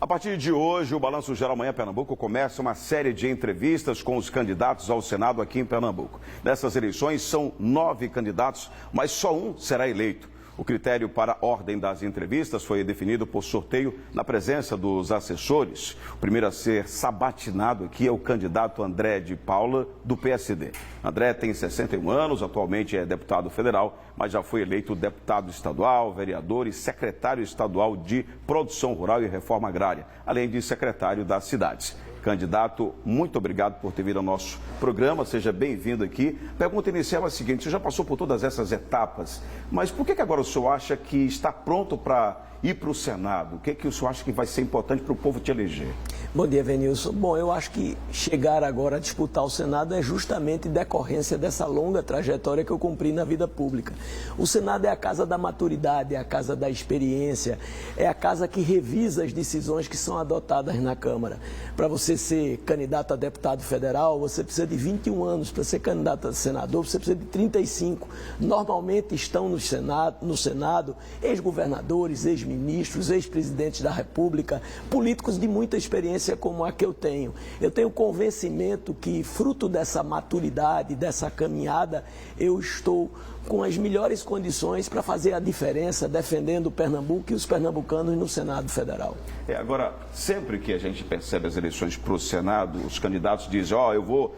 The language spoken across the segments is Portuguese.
A partir de hoje, o Balanço Geral Manhã Pernambuco começa uma série de entrevistas com os candidatos ao Senado aqui em Pernambuco. Nessas eleições são 9 candidatos, mas só um será eleito. O critério para a ordem das entrevistas foi definido por sorteio na presença dos assessores. O primeiro a ser sabatinado aqui é o candidato André de Paula, do PSD. André tem 61 anos, atualmente é deputado federal, mas já foi eleito deputado estadual, vereador e secretário estadual de Produção Rural e Reforma Agrária, além de secretário das cidades. Candidato, muito obrigado por ter vindo ao nosso programa, seja bem-vindo aqui. Pergunta inicial é a seguinte: você já passou por todas essas etapas, mas por que agora o senhor acha que está pronto para ir para o Senado? O que o senhor acha que vai ser importante para o povo te eleger? Bom dia, Venilson. Bom, eu acho que chegar agora a disputar o Senado é justamente decorrência dessa longa trajetória que eu cumpri na vida pública. O Senado é a casa da maturidade, é a casa da experiência, é a casa que revisa as decisões que são adotadas na Câmara. Para você ser candidato a deputado federal, você precisa de 21 anos. Para ser candidato a senador, você precisa de 35. Normalmente estão no Senado ex-governadores, ex-ministros, ex-presidentes da República, políticos de muita experiência como a que eu tenho. Eu tenho convencimento que, fruto dessa maturidade, dessa caminhada, eu estou com as melhores condições para fazer a diferença, defendendo o Pernambuco e os pernambucanos no Senado Federal. Agora, sempre que a gente percebe as eleições para o Senado, os candidatos dizem: eu vou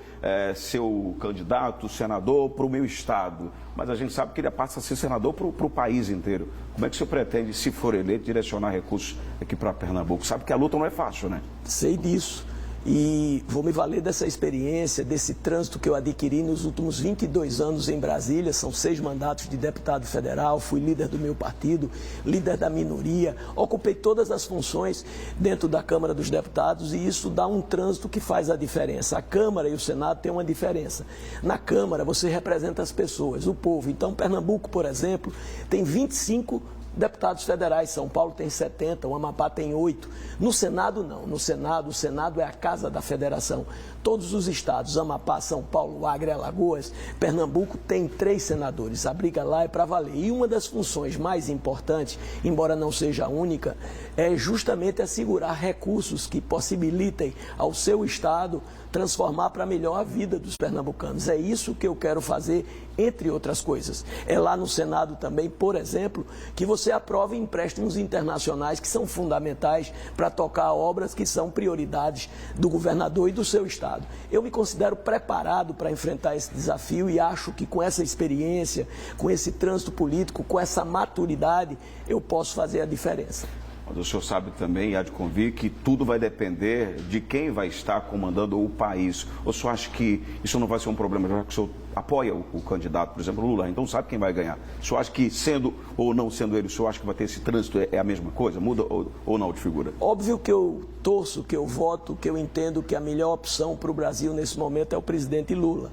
ser o candidato senador para o meu estado, mas a gente sabe que ele passa a ser senador para o país inteiro. Como é que o senhor pretende, se for eleito, direcionar recursos aqui para Pernambuco? Sabe que a luta não é fácil, né? Sei disso. E vou me valer dessa experiência, desse trânsito que eu adquiri nos últimos 22 anos em Brasília. São 6 mandatos de deputado federal, fui líder do meu partido, líder da minoria, ocupei todas as funções dentro da Câmara dos Deputados e isso dá um trânsito que faz a diferença. A Câmara e o Senado têm uma diferença. Na Câmara você representa as pessoas, o povo. Então Pernambuco, por exemplo, tem 25 deputados federais, São Paulo tem 70, o Amapá tem 8. No Senado, não. No Senado, o Senado é a casa da federação. Todos os estados, Amapá, São Paulo, Acre, Alagoas, Pernambuco, tem 3 senadores. A briga lá é para valer. E uma das funções mais importantes, embora não seja a única, é justamente assegurar recursos que possibilitem ao seu estado transformar para melhor a vida dos pernambucanos. É isso que eu quero fazer, entre outras coisas. É lá no Senado também, por exemplo, que você aprova empréstimos internacionais que são fundamentais para tocar obras que são prioridades do governador e do seu estado. Eu me considero preparado para enfrentar esse desafio e acho que com essa experiência, com esse trânsito político, com essa maturidade, eu posso fazer a diferença. Mas o senhor sabe também, e há de convir, que tudo vai depender de quem vai estar comandando o país. O senhor acha que isso não vai ser um problema, já que o senhor apoia o candidato, por exemplo, Lula, então sabe quem vai ganhar? O senhor acha que, sendo ou não sendo ele, o senhor acha que vai ter esse trânsito, é a mesma coisa? Muda ou não de figura? Óbvio que eu torço, que eu voto, que eu entendo que a melhor opção para o Brasil nesse momento é o presidente Lula.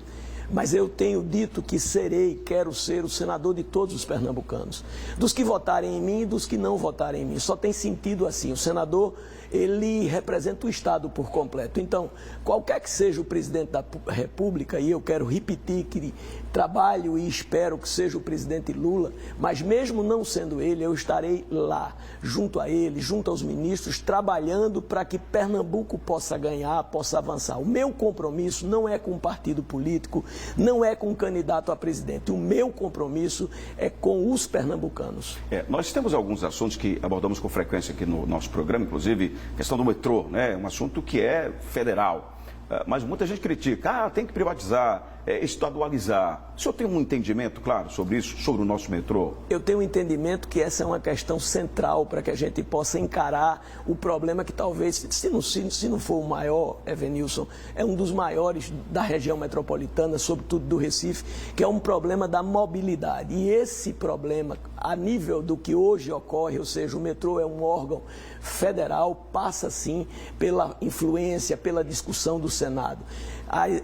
Mas eu tenho dito que serei, quero ser o senador de todos os pernambucanos. Dos que votarem em mim e dos que não votarem em mim. Só tem sentido assim. O senador, ele representa o Estado por completo. Então, qualquer que seja o presidente da República, e eu quero repetir que trabalho e espero que seja o presidente Lula, mas mesmo não sendo ele, eu estarei lá, junto a ele, junto aos ministros, trabalhando para que Pernambuco possa ganhar, possa avançar. O meu compromisso não é com um partido político, não é com um candidato a presidente. O meu compromisso é com os pernambucanos. Nós temos alguns assuntos que abordamos com frequência aqui no nosso programa, inclusive a questão do metrô, né? Um assunto que é federal. Mas muita gente critica, tem que privatizar, estadualizar. O senhor tem um entendimento, claro, sobre isso, sobre o nosso metrô? Eu tenho um entendimento que essa é uma questão central para que a gente possa encarar o problema que talvez, se não for o maior, Venilson, é um dos maiores da região metropolitana, sobretudo do Recife, que é um problema da mobilidade. E esse problema, a nível do que hoje ocorre, ou seja, o metrô é um órgão federal, passa sim pela influência, pela discussão do Senado.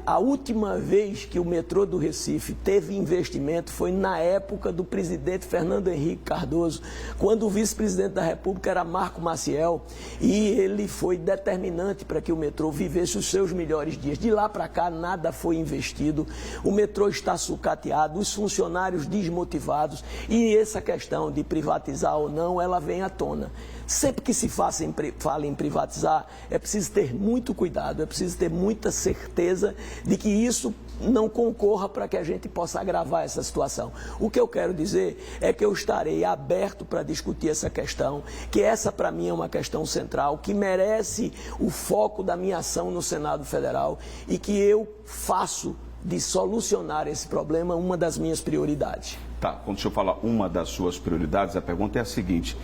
A última vez que o metrô do Recife teve investimento foi na época do presidente Fernando Henrique Cardoso, quando o vice-presidente da República era Marco Maciel, e ele foi determinante para que o metrô vivesse os seus melhores dias. De lá para cá, nada foi investido, o metrô está sucateado, os funcionários desmotivados, e essa questão de privatizar ou não, ela vem à tona. Sempre que se fala em privatizar, é preciso ter muito cuidado, é preciso ter muita certeza de que isso não concorra para que a gente possa agravar essa situação. O que eu quero dizer é que eu estarei aberto para discutir essa questão, que essa para mim é uma questão central, que merece o foco da minha ação no Senado Federal e que eu faço de solucionar esse problema uma das minhas prioridades. Tá, quando o senhor fala uma das suas prioridades, a pergunta é a seguinte,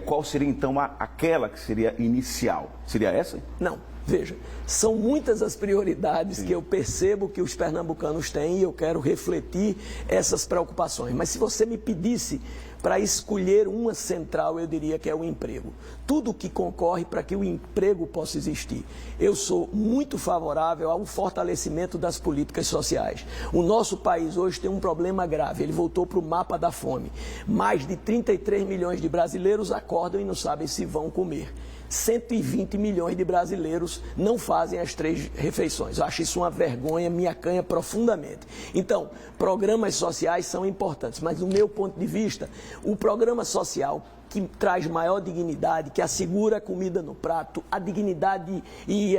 qual seria então aquela que seria inicial? Seria essa? Não, veja, são muitas as prioridades que eu percebo que os pernambucanos têm e eu quero refletir essas preocupações. Mas se você me pedisse para escolher uma central, eu diria que é o emprego. Tudo que concorre para que o emprego possa existir. Eu sou muito favorável ao fortalecimento das políticas sociais. O nosso país hoje tem um problema grave, ele voltou para o mapa da fome. Mais de 33 milhões de brasileiros acordam e não sabem se vão comer. 120 milhões de brasileiros não fazem as 3 refeições. Eu acho isso uma vergonha, me acanha profundamente. Então, programas sociais são importantes, mas do meu ponto de vista, o programa social que traz maior dignidade, que assegura a comida no prato, a dignidade e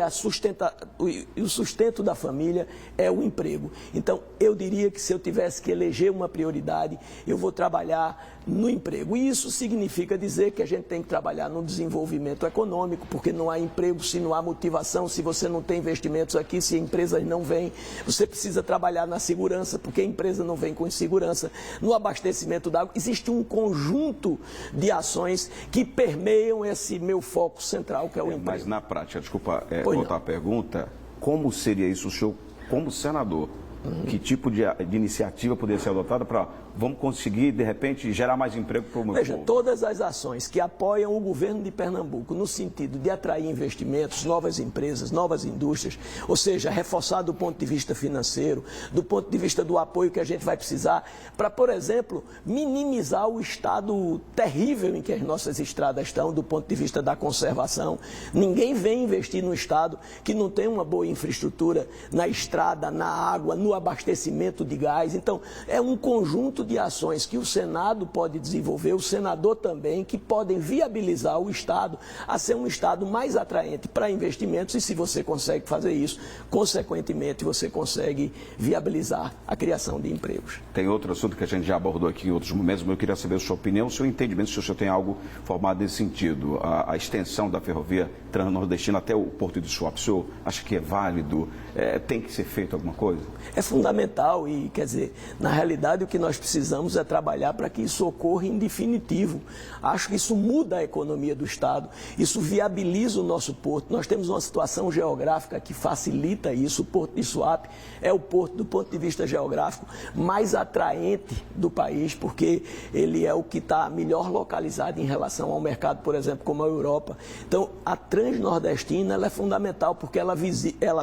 o sustento da família é o emprego. Então, eu diria que se eu tivesse que eleger uma prioridade, eu vou trabalhar no emprego. E isso significa dizer que a gente tem que trabalhar no desenvolvimento econômico, porque não há emprego se não há motivação, se você não tem investimentos aqui, se empresas não vêm. Você precisa trabalhar na segurança, porque a empresa não vem com segurança. No abastecimento da água, existe um conjunto de ações que permeiam esse meu foco central, que é o emprego. Mas na prática, desculpa voltar a pergunta, como seria isso o senhor como senador? Que tipo de iniciativa poderia ser adotada para vamos conseguir, de repente, gerar mais emprego para o meu Veja, povo? todas as ações que apoiam o governo de Pernambuco no sentido de atrair investimentos, novas empresas, novas indústrias, ou seja, reforçar do ponto de vista financeiro, do ponto de vista do apoio que a gente vai precisar para, por exemplo, minimizar o estado terrível em que as nossas estradas estão do ponto de vista da conservação. Ninguém vem investir no estado que não tem uma boa infraestrutura na estrada, na água, no abastecimento de gás. Então, é um conjunto de ações que o Senado pode desenvolver, o senador também, que podem viabilizar o Estado a ser um Estado mais atraente para investimentos e se você consegue fazer isso, consequentemente você consegue viabilizar a criação de empregos. Tem outro assunto que a gente já abordou aqui em outros momentos, mas eu queria saber a sua opinião, o seu entendimento, se o senhor tem algo formado nesse sentido. A extensão da ferrovia transnordestina até o Porto de Suape, o senhor acha que é válido? Tem que ser feito alguma coisa? É fundamental e, quer dizer, na realidade o que nós precisamos é trabalhar para que isso ocorra em definitivo. Acho que isso muda a economia do Estado, isso viabiliza o nosso porto. Nós temos uma situação geográfica que facilita isso. O Porto de Suape é o porto, do ponto de vista geográfico, mais atraente do país, porque ele é o que está melhor localizado em relação ao mercado, por exemplo, como a Europa. Então, a Transnordestina ela é fundamental porque ela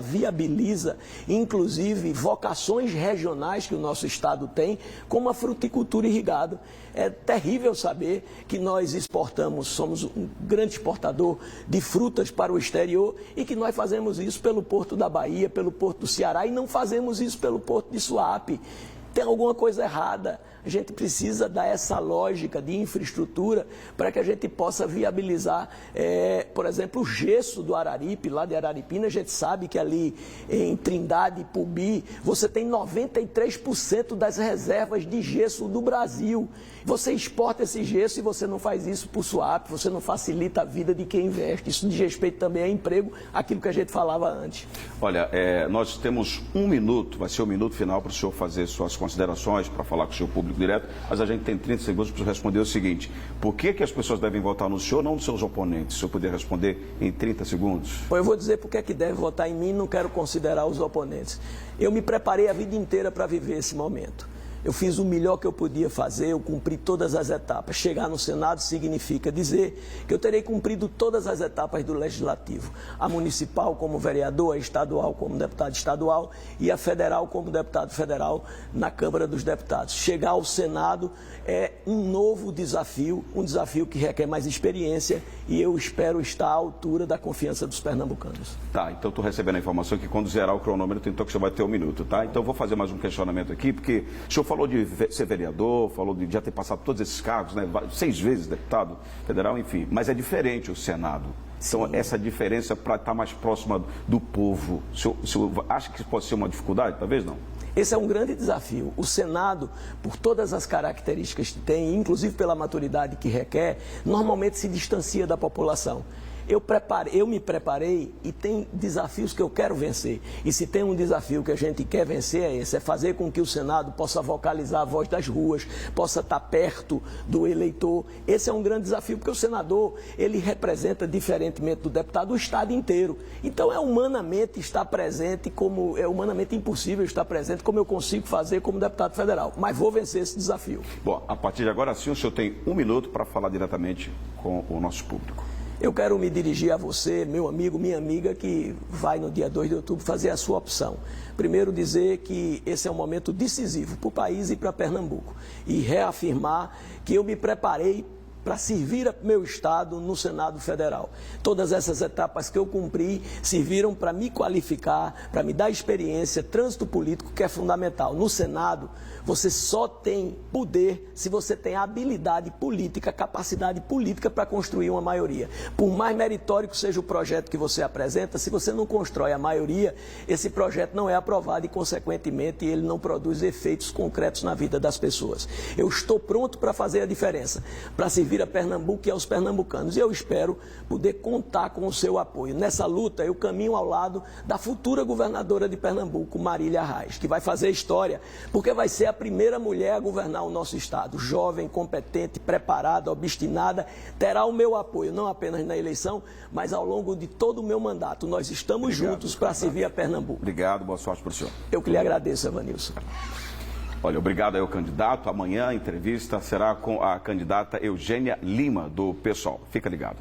viabiliza, inclusive, vocações regionais que o nosso Estado tem, como a fruticultura irrigada. É terrível saber que nós exportamos, somos um grande exportador de frutas para o exterior e que nós fazemos isso pelo Porto da Bahia, pelo Porto do Ceará e não fazemos isso pelo Porto de Suape. Tem alguma coisa errada. A gente precisa dar essa lógica de infraestrutura para que a gente possa viabilizar, por exemplo, o gesso do Araripe, lá de Araripina. A gente sabe que ali em Trindade e Pubi, você tem 93% das reservas de gesso do Brasil. Você exporta esse gesso e você não faz isso por Suape, você não facilita a vida de quem investe. Isso diz respeito também a emprego, aquilo que a gente falava antes. Olha, nós temos 1 minuto, vai ser o minuto final para o senhor fazer suas considerações, para falar com o seu público direto, mas a gente tem 30 segundos para responder o seguinte: por que as pessoas devem votar no senhor, não nos seus oponentes? Se o senhor puder responder em 30 segundos. Bom, eu vou dizer por que deve votar em mim, não quero considerar os oponentes. Eu me preparei a vida inteira para viver esse momento. Eu fiz o melhor que eu podia fazer, eu cumpri todas as etapas. Chegar no Senado significa dizer que eu terei cumprido todas as etapas do Legislativo. A municipal como vereador, a estadual como deputado estadual e a federal como deputado federal na Câmara dos Deputados. Chegar ao Senado é um novo desafio, um desafio que requer mais experiência e eu espero estar à altura da confiança dos pernambucanos. Tá, então estou recebendo a informação que quando zerar o cronômetro, então que você vai ter 1 minuto, tá? Então eu vou fazer mais um questionamento aqui, porque o senhor falou de ser vereador, falou de já ter passado todos esses cargos, né? 6 vezes deputado federal, enfim. Mas é diferente o Senado. Então, essa diferença para estar mais próxima do povo, o senhor acha que pode ser uma dificuldade? Talvez não. Esse é um grande desafio. O Senado, por todas as características que tem, inclusive pela maturidade que requer, normalmente se distancia da população. Eu me preparei e tem desafios que eu quero vencer. E se tem um desafio que a gente quer vencer é esse, é fazer com que o Senado possa vocalizar a voz das ruas, possa estar perto do eleitor. Esse é um grande desafio, porque o senador, ele representa, diferentemente do deputado, o Estado inteiro. Então é humanamente estar presente, como é humanamente impossível estar presente, como eu consigo fazer como deputado federal. Mas vou vencer esse desafio. Bom, a partir de agora sim, o senhor tem 1 minuto para falar diretamente com o nosso público. Eu quero me dirigir a você, meu amigo, minha amiga, que vai no dia 2 de outubro fazer a sua opção. Primeiro dizer que esse é um momento decisivo para o país e para Pernambuco. E reafirmar que eu me preparei para servir ao meu Estado no Senado Federal. Todas essas etapas que eu cumpri serviram para me qualificar, para me dar experiência, trânsito político, que é fundamental. No Senado, você só tem poder se você tem habilidade política, capacidade política para construir uma maioria. Por mais meritório que seja o projeto que você apresenta, se você não constrói a maioria, esse projeto não é aprovado e, consequentemente, ele não produz efeitos concretos na vida das pessoas. Eu estou pronto para fazer a diferença, para servir a Pernambuco e aos pernambucanos. E eu espero poder contar com o seu apoio. Nessa luta, eu caminho ao lado da futura governadora de Pernambuco, Marília Reis, que vai fazer história, porque vai ser a primeira mulher a governar o nosso estado. Jovem, competente, preparada, obstinada, terá o meu apoio, não apenas na eleição, mas ao longo de todo o meu mandato. Nós estamos juntos para servir a Pernambuco. Obrigado, boa sorte para o senhor. Eu que lhe agradeço, Evanilson. Olha, obrigado aí ao candidato. Amanhã a entrevista será com a candidata Eugênia Lima, do PSOL. Fica ligado.